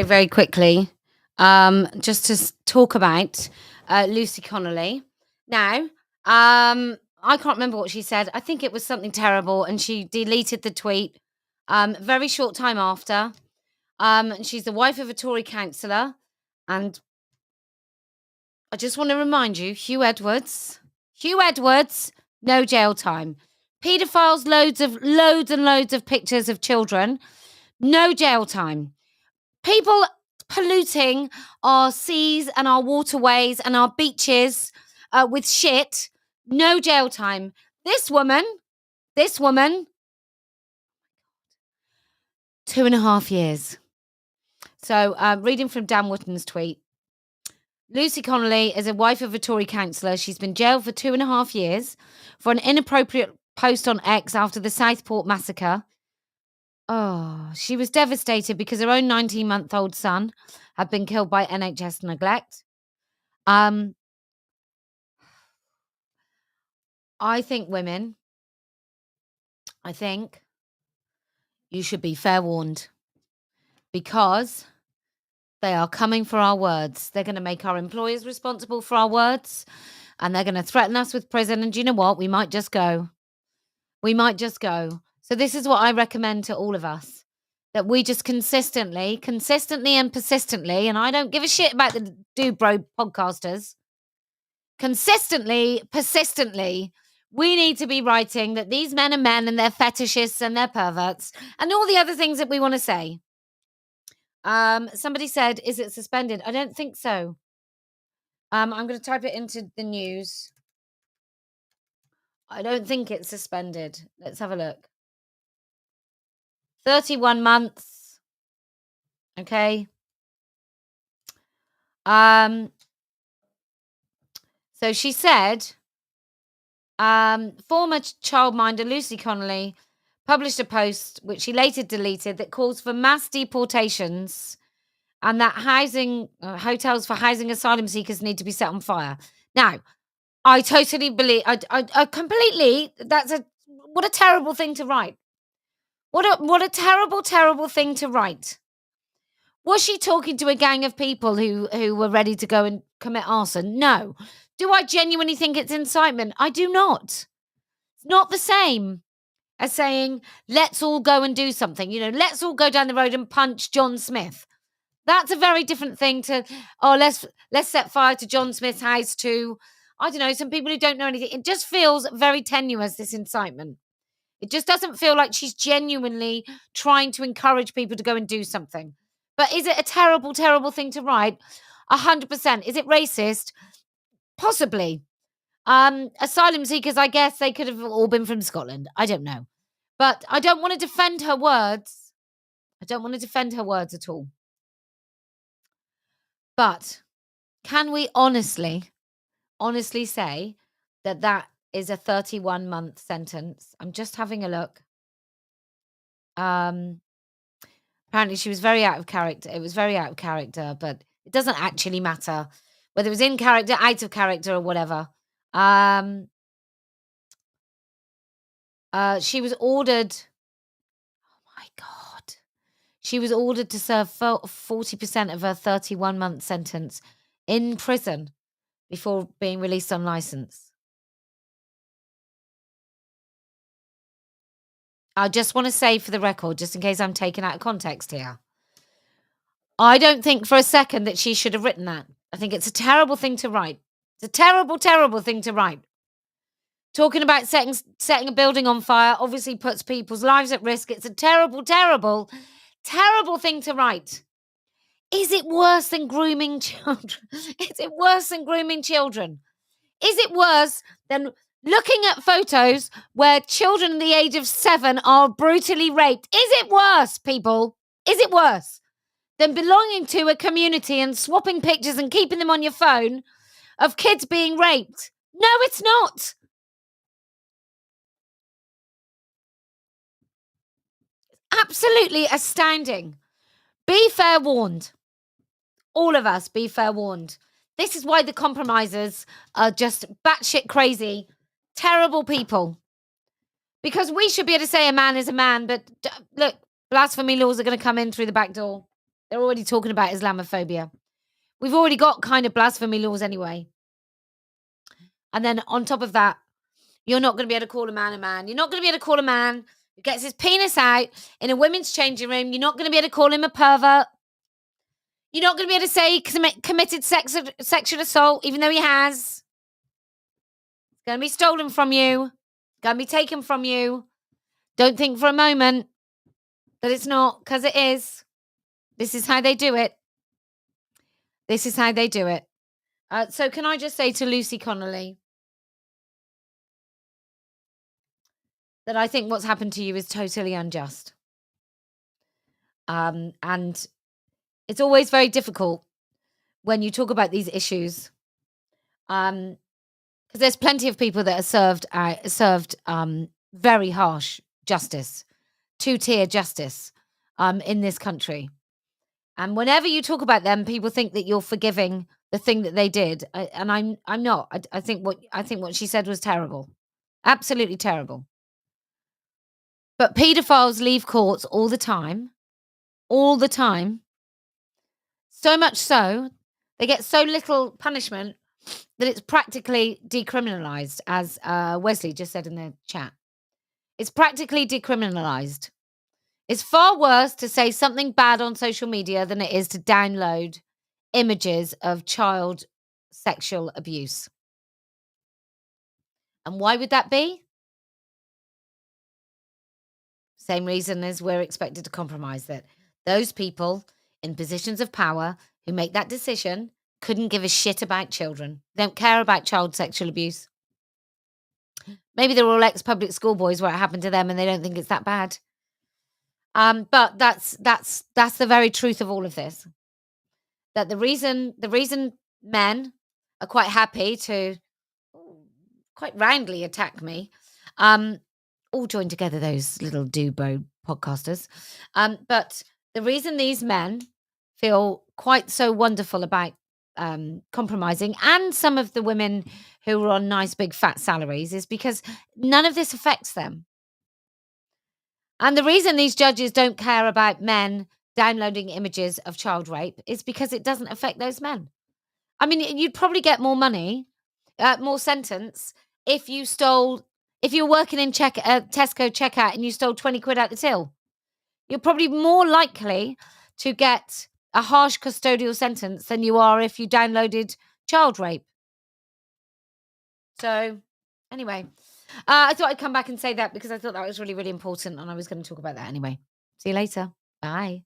very quickly, just to talk about Lucy Connolly. Now, I can't remember what she said. I think it was something terrible, and she deleted the tweet very short time after. And she's the wife of a Tory councillor, and I just want to remind you, Hugh Edwards, no jail time. Paedophiles, loads and loads of pictures of children, no jail time. People polluting our seas and our waterways and our beaches with shit, no jail time. This woman, 2.5 years. So, reading from Dan Wootton's tweet. Lucy Connolly is a wife of a Tory councillor. She's been jailed for 2.5 years for an inappropriate post on X after the Southport massacre. Oh, she was devastated because her own 19-month-old son had been killed by NHS neglect. I think women, you should be fair warned because they are coming for our words. They're going to make our employers responsible for our words, and they're going to threaten us with prison. And do you know what? We might just go. So this is what I recommend to all of us, that we just consistently and persistently, and I don't give a shit about the Dude Bro podcasters, persistently, we need to be writing that these men are men and they're fetishists and they're perverts and all the other things that we want to say. Somebody said, is it suspended? I don't think so. I'm going to type it into the news. I don't think it's suspended. Let's have a look. 31 months. Okay. So she said, former childminder Lucy Connolly published a post, which she later deleted, that calls for mass deportations and that hotels for housing asylum seekers need to be set on fire. Now, I totally believe, I completely, what a terrible thing to write. What a terrible thing to write. Was she talking to a gang of people who were ready to go and commit arson? No. Do I genuinely think it's incitement? I do not. It's not the same as saying, let's all go and do something. Let's all go down the road and punch John Smith. That's a very different thing to, let's set fire to John Smith's house to, I don't know, some people who don't know anything. It just feels very tenuous, this incitement. It just doesn't feel like she's genuinely trying to encourage people to go and do something. But is it a terrible thing to write? 100%. Is it racist? Possibly. Asylum seekers, I guess they could have all been from Scotland. I don't know. But I don't want to defend her words. at all. But can we honestly say that is a 31-month sentence? I'm just having a look. Apparently she was very out of character. It was very out of character, but it doesn't actually matter whether it was in character, out of character, or whatever. She was ordered. Oh my God. She was ordered to serve 40% of her 31-month sentence in prison before being released on license. I just want to say for the record, just in case I'm taken out of context here, I don't think for a second that she should have written that. I think it's a terrible thing to write. It's a terrible thing to write. Talking about setting a building on fire obviously puts people's lives at risk. It's a terrible thing to write. Is it worse than grooming children? Is it worse than grooming children? Is it worse than looking at photos where children the age of 7 are brutally raped? Is it worse, people? Is it worse than belonging to a community and swapping pictures and keeping them on your phone of kids being raped? No, it's not. Absolutely astounding. Be fair warned. All of us be fair warned. This is why the compromisers are just batshit crazy, terrible people. Because we should be able to say a man is a man, but look, blasphemy laws are going to come in through the back door. They're already talking about Islamophobia. We've already got kind of blasphemy laws anyway. And then on top of that, you're not going to be able to call a man a man. You're not going to be able to call a man who gets his penis out in a women's changing room. You're not going to be able to call him a pervert. You're not going to be able to say he committed sexual assault, even though he has. It's going to be stolen from you. It's going to be taken from you. Don't think for a moment that it's not, because it is. This is how they do it. This is how they do it. So can I just say to Lucy Connolly that I think what's happened to you is totally unjust. And it's always very difficult when you talk about these issues. Because there's plenty of people that are served very harsh justice, two-tier justice in this country. And whenever you talk about them, people think that you're forgiving the thing that they did, and I'm not. I think what she said was terrible, absolutely terrible. But paedophiles leave courts all the time, so much so they get so little punishment that it's practically decriminalized, as Wesley just said in the chat. It's practically decriminalized. It's far worse to say something bad on social media than it is to download images of child sexual abuse. And why would that be? Same reason as we're expected to compromise, that those people in positions of power who make that decision couldn't give a shit about children. They don't care about child sexual abuse. Maybe they're all ex-public school boys where it happened to them and they don't think it's that bad. But that's the very truth of all of this. That the reason men are quite happy to quite roundly attack me, all joined together, those little Dubo podcasters. But the reason these men feel quite so wonderful about compromising, and some of the women who are on nice big fat salaries, is because none of this affects them. And the reason these judges don't care about men downloading images of child rape is because it doesn't affect those men. I mean, you'd probably get more money, more sentence if you're working in Tesco checkout and you stole 20 quid out the till. You're probably more likely to get a harsh custodial sentence than you are if you downloaded child rape. So, anyway, I thought I'd come back and say that because I thought that was really, really important, and I was going to talk about that anyway. See you later. Bye.